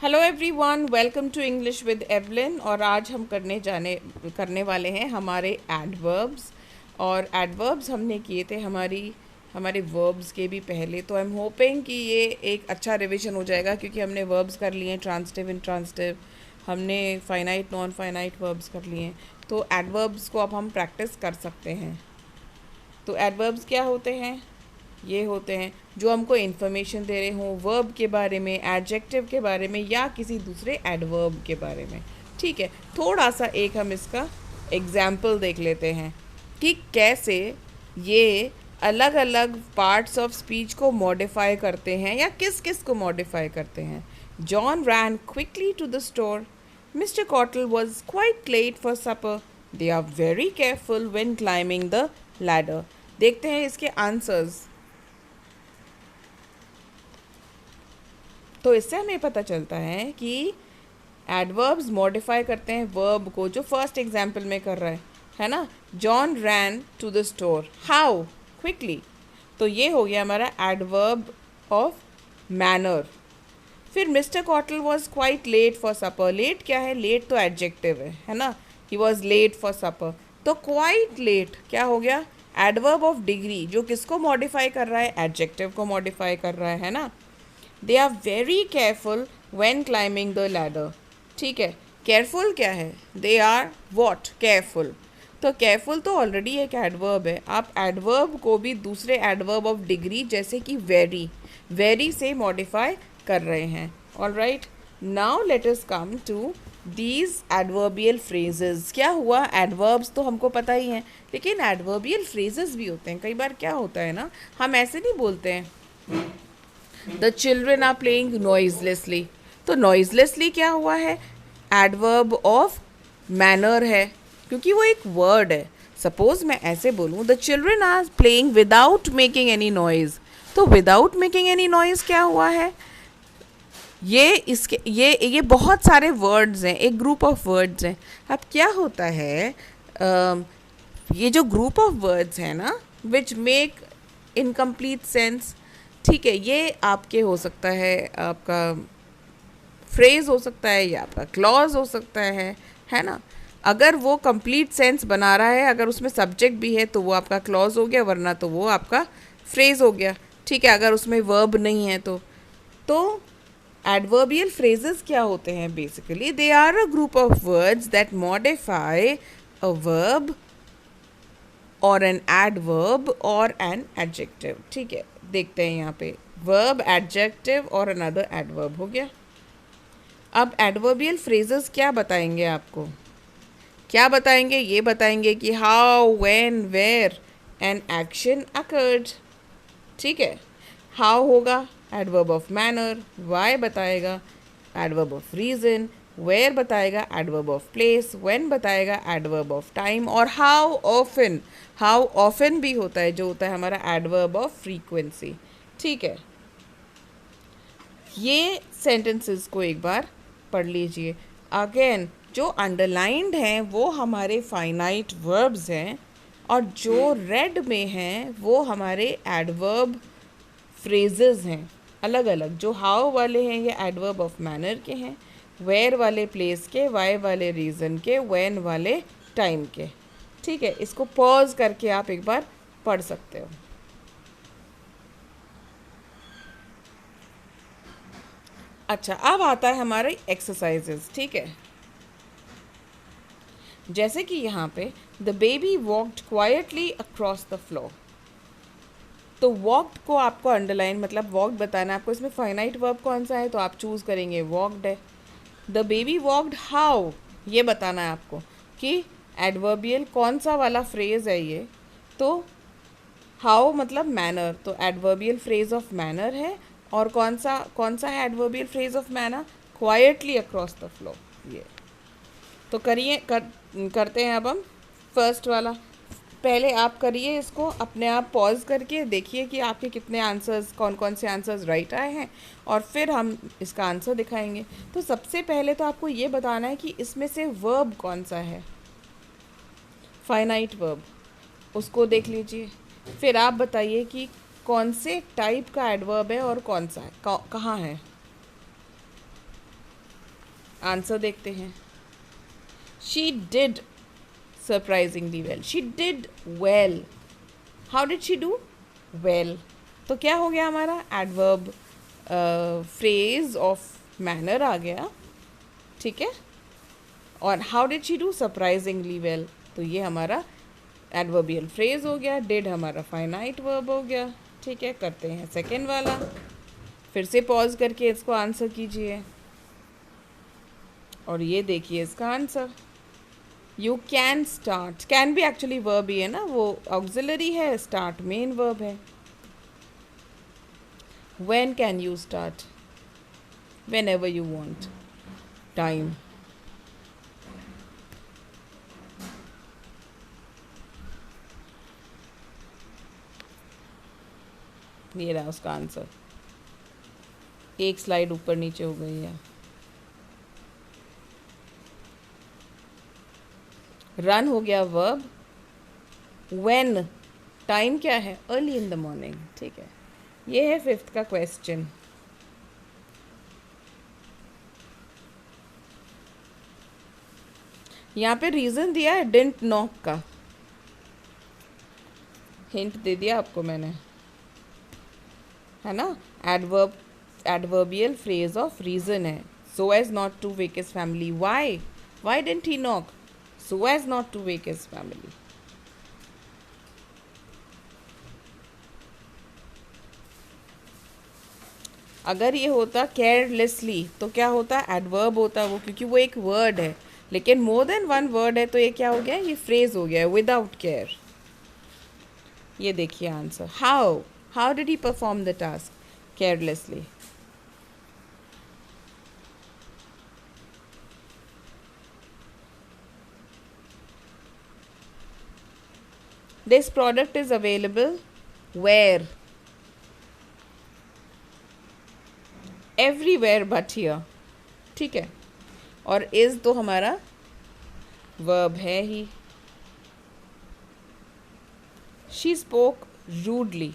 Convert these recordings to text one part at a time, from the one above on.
Hello everyone, welcome to English with Evelyn. और आज हम करने वाले हैं हमारे एडवर्ब्स। और एडवर्ब्स हमने किए थे हमारे वर्ब्स के भी पहले। तो आई एम होपिंग कि ये एक अच्छा रिवीजन हो जाएगा, क्योंकि हमने वर्ब्स कर लिए हैं ट्रांसिटिव, इंट्रांसिटिव, हमने फाइनाइट नॉन फाइनाइट वर्ब्स कर लिए हैं। तो एडवर्ब्स को अब हम प्रैक्टिस कर सकते हैं। तो एडवर्ब्स क्या होते हैं? ये होते हैं जो हमको इन्फॉर्मेशन दे रहे हों वर्ब के बारे में, एडजेक्टिव के बारे में, या किसी दूसरे एडवर्ब के बारे में। ठीक है, थोड़ा सा एक हम इसका एग्जाम्पल देख लेते हैं कि कैसे ये अलग अलग पार्ट्स ऑफ स्पीच को मॉडिफाई करते हैं, या किस किस को मॉडिफाई करते हैं। John ran quickly to the store. Mister Cottle was quite late for supper. They are very careful when climbing the ladder. देखते हैं इसके आंसर्स। तो इससे हमें पता चलता है कि एडवर्ब्स मॉडिफाई करते हैं वर्ब को, जो फर्स्ट एग्जाम्पल में कर रहा है ना। John ran to the store, how quickly. तो ये हो गया हमारा एडवर्ब ऑफ मैनर। फिर mister Cottle was quite late for supper. Late क्या है? लेट तो एडजेक्टिव है ना। He was late for supper. तो क्वाइट लेट क्या हो गया? एडवर्ब ऑफ डिग्री, जो किसको मॉडिफाई कर रहा है? एडजेक्टिव को मॉडिफाई कर रहा है ना। They are very careful when climbing the ladder. ठीक है, केयरफुल क्या है? They are what? केयरफुल। तो केयरफुल तो ऑलरेडी एक एडवर्ब है। आप एडवर्ब को भी दूसरे एडवर्ब ऑफ डिग्री जैसे कि वेरी, वेरी से मॉडिफाई कर रहे हैं। All right, now let us come to these adverbial phrases. क्या हुआ? एडवर्ब्स तो हमको पता ही है, लेकिन एडवर्बियल फ्रेजेस भी होते हैं। कई बार क्या होता है ना, हम ऐसे नहीं बोलते हैं द चिल्ड्रेन आर प्लेइंग नॉइजलेसली। तो नॉइजलेसली क्या हुआ है? एडवर्ब ऑफ मैनर है, क्योंकि वो एक वर्ड है। सपोज मैं ऐसे बोलूँ the children are playing without making any noise. तो विदाउट मेकिंग एनी नॉइज क्या हुआ है? ये बहुत सारे वर्ड्स हैं, एक ग्रुप ऑफ वर्ड्स हैं। अब क्या होता है, ये जो ग्रुप ऑफ वर्ड्स हैं ना, विच मेक इनकम्प्लीट सेंस। ठीक है, ये आपके हो सकता है, आपका फ्रेज हो सकता है, या आपका क्लॉज हो सकता है ना। अगर वो कंप्लीट सेंस बना रहा है, अगर उसमें सब्जेक्ट भी है, तो वो आपका क्लॉज हो गया, वरना तो वो आपका फ्रेज हो गया। ठीक है, अगर उसमें वर्ब नहीं है तो एडवर्बियल फ्रेजेस क्या होते हैं? Basically they are a group of words that modify a verb और एन एडवर्ब और एन एडजेक्टिव। ठीक है, देखते हैं यहाँ पे वर्ब, एडजेक्टिव और अनदर एडवर्ब हो गया। अब एडवर्बियल फ्रेजेस क्या बताएंगे आपको? क्या बताएंगे? ये बताएंगे कि how, when, where an action occurred. ठीक है, हाउ होगा एडवर्ब ऑफ मैनर, वाई बताएगा एडवर्ब ऑफ रीजन, वेयर बताएगा एडवर्ब ऑफ प्लेस, व्हेन बताएगा एडवर्ब ऑफ टाइम, और हाउ ऑफन, हाउ ऑफन भी होता है, जो होता है हमारा एडवर्ब ऑफ फ्रीक्वेंसी। ठीक है, ये सेंटेंसेस को एक बार पढ़ लीजिए। अगेन, जो अंडरलाइंड हैं वो हमारे फाइनाइट वर्ब्स हैं, और जो रेड में हैं वो हमारे एडवर्ब फ्रेजेस हैं अलग अलग। जो हाउ वाले हैं ये एडवर्ब ऑफ मैनर के हैं, वेयर वाले प्लेस के, वाई वाले रीज़न के, व्हेन वाले टाइम के। ठीक है, इसको पॉज करके आप एक बार पढ़ सकते हो। अच्छा, अब आता है हमारे एक्सरसाइजेस। ठीक है, जैसे कि यहाँ पे the baby walked quietly across the floor. तो वॉकड को आपको अंडरलाइन, मतलब वॉकड बताना है आपको। इसमें फाइनाइट वर्ब कौन सा है, तो आप चूज़ करेंगे वॉकड है। द बेबी वॉकड हाउ, ये बताना है आपको कि एडवर्बियल कौन सा वाला फ्रेज है ये। तो हाउ मतलब मैनर, तो एडवर्बियल फ्रेज ऑफ मैनर है। और कौन सा है adverbial phrase of manner? Quietly across the floor. ये तो करते हैं अब हम फर्स्ट वाला। पहले आप करिए इसको अपने आप पॉज करके, देखिए कि आपके कितने आंसर्स, कौन कौन से आंसर्स राइट आए हैं, और फिर हम इसका आंसर दिखाएंगे। तो सबसे पहले तो आपको ये बताना है कि इसमें से वर्ब कौन सा है, फाइनाइट वर्ब, उसको देख लीजिए। फिर आप बताइए कि कौन से टाइप का एडवर्ब है और कौन सा है, कहाँ है। आंसर देखते हैं। She did surprisingly well, she did well. How did she do well? तो क्या हो गया हमारा एडवर्ब फ्रेज ऑफ मैनर आ गया, ठीक है। और how did she do surprisingly well, तो ये हमारा एडवर्बियल फ्रेज हो गया। डिड हमारा फाइनाइट वर्ब हो गया, ठीक है। करते हैं सेकेंड वाला, फिर से पॉज करके इसको आंसर कीजिए और ये देखिए इसका answer. You can start, can भी एक्चुअली वर्ब ही है ना, वो ऑक्सिलरी है, स्टार्ट मेन वर्ब है। When can you start? When ever you want. Time, ये रहा उसका आंसर। एक स्लाइड ऊपर नीचे हो गई है। रन हो गया वर्ब। व्हेन टाइम क्या है? अर्ली इन द मॉर्निंग, ठीक है। ये है फिफ्थ का क्वेश्चन। यहाँ पे रीजन दिया है डिडंट नॉक का, हिंट दे दिया आपको मैंने, है ना। Adverb adverbial phrase of reason है। So as not to wake his family. Why didn't he knock? So as not to wake his family. अगर ये होता केयरलेसली तो क्या होता? एडवर्ब होता वो, क्योंकि वो एक वर्ड है। लेकिन मोर देन वन वर्ड है तो ये क्या हो गया? ये फ्रेज हो गया है, विदाउट केयर। ये देखिए answer. How did he perform the task? Carelessly. This product is available where? Everywhere but here, ठीक है। और इज तो हमारा वर्ब है ही। She spoke rudely.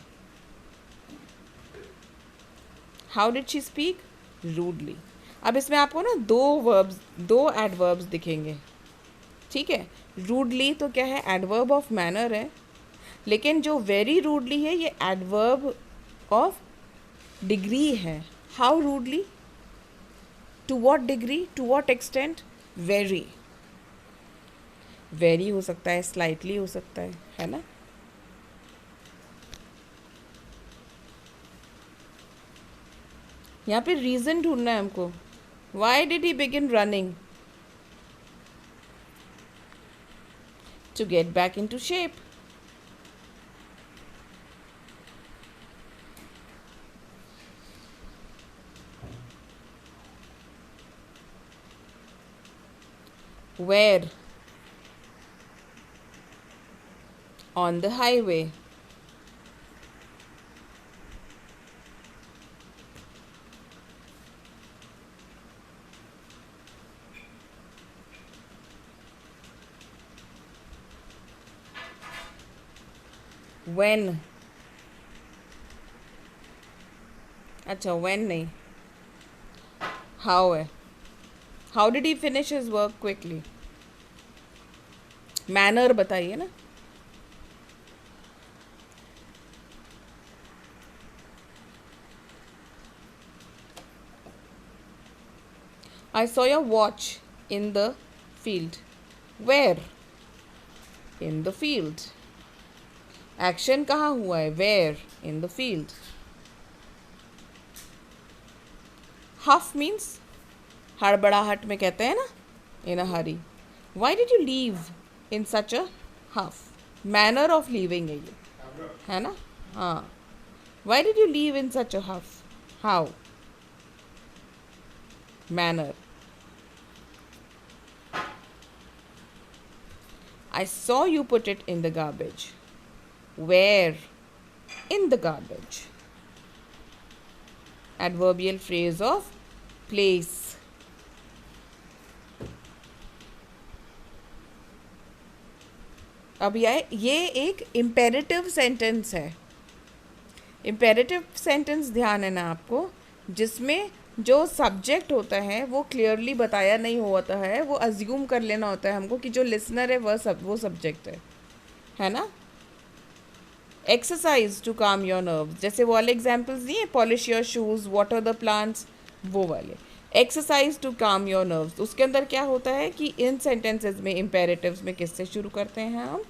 How did she speak? Rudely. अब इसमें आपको ना दो एडवर्ब्स दिखेंगे, ठीक है। रूडली तो क्या है? एडवर्ब ऑफ मैनर है। लेकिन जो वेरी रूडली है ये एडवर्ब ऑफ डिग्री है। How rudely? To what degree? To what extent? Very. Very हो सकता है, स्लाइटली हो सकता है ना। यहाँ पे रीजन ढूंढना है हमको। Why did he begin running? To get back into shape. Where? On the highway. When? अच्छा when नहीं, how है। How did he finish his work quickly? Manner बताइए ना। I saw your watch in the field. Where? In the field. Action कहाँ हुआ है? Where? In the field. Huff means हड़बड़ाहट में कहते हैं ना, in a hurry. Why did you leave in such a huff? Manner of leaving है ये, है ना। हाँ, why did you leave in such a huff? How? Manner. I saw you put it in the garbage. Where? In the garbage. Adverbial phrase of place. अब ये एक imperative sentence है। Imperative sentence ध्यान है ना आपको, जिसमें जो सब्जेक्ट होता है वो क्लियरली बताया नहीं होता है, वो अज्यूम कर लेना होता है हमको कि जो लिसनर है वो सब्जेक्ट है ना। Exercise to calm your nerves, जैसे वो वाले एग्जाम्पल्स नहीं है, polish your shoes, water the plants, वो वाले exercise to calm your nerves. उसके अंदर क्या होता है कि इन सेंटेंसेस में, इम्पेरेटिव्स में किससे शुरू करते हैं हम,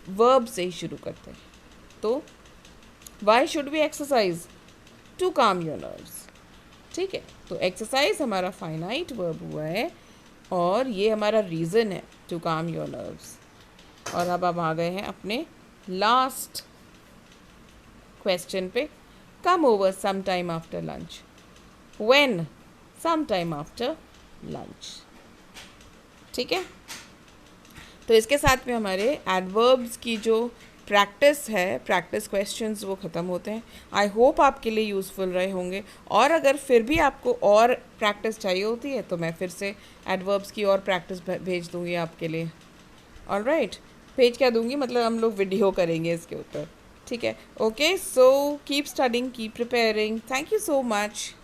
वर्ब से ही शुरू करते हैं। तो why should we exercise, to calm your nerves, ठीक है। तो एक्सरसाइज हमारा फाइनाइट वर्ब हुआ है और ये हमारा रीज़न है टू काम योर नर्व्स। और अब हम आ गए हैं अपने लास्ट क्वेश्चन पे, come over some time after lunch, when, some time after lunch, ठीक है। तो इसके साथ में हमारे एडवर्ब्स की जो प्रैक्टिस है, प्रैक्टिस क्वेश्चंस, वो ख़त्म होते हैं। आई होप आपके लिए यूज़फुल रहे होंगे, और अगर फिर भी आपको और प्रैक्टिस चाहिए होती है तो मैं फिर से एडवर्ब्स की और प्रैक्टिस भेज दूँगी आपके लिए। ऑलराइट, भेज क्या दूँगी, मतलब हम लोग वीडियो करेंगे इसके ऊपर, ठीक है। Okay, so keep studying, keep preparing, thank you so much.